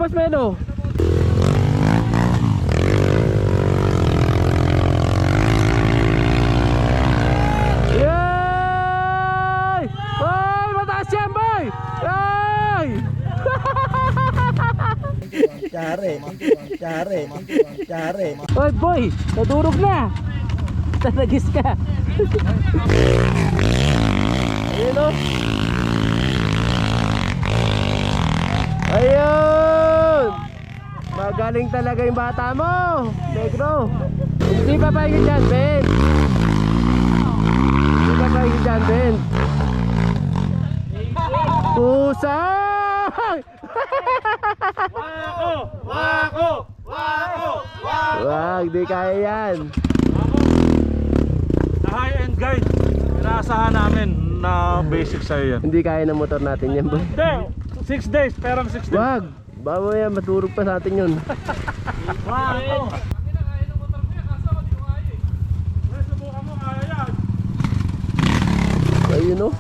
Boss Melo. Yay! Ay, mataas yan, boy! Ay! Chare. Oy, boy! Nadurog na! Tanagis ka! Ayun o! Ayun! Magaling talaga yung bata mo! Negro! Hindi pa paigil dyan, Ben! Hindi pa paigil dyan, Ben! Pusang! Wag, di kaya yan. The high-end guide, inaasahan namin na basic sa'yo yan. Hindi kaya ng motor natin yan, boy. Hindi, 6 days, perang 6 days. Wag! Bawa yan, maturog pa sa atin yun. Subukan mo, kaya yan. Ayun o.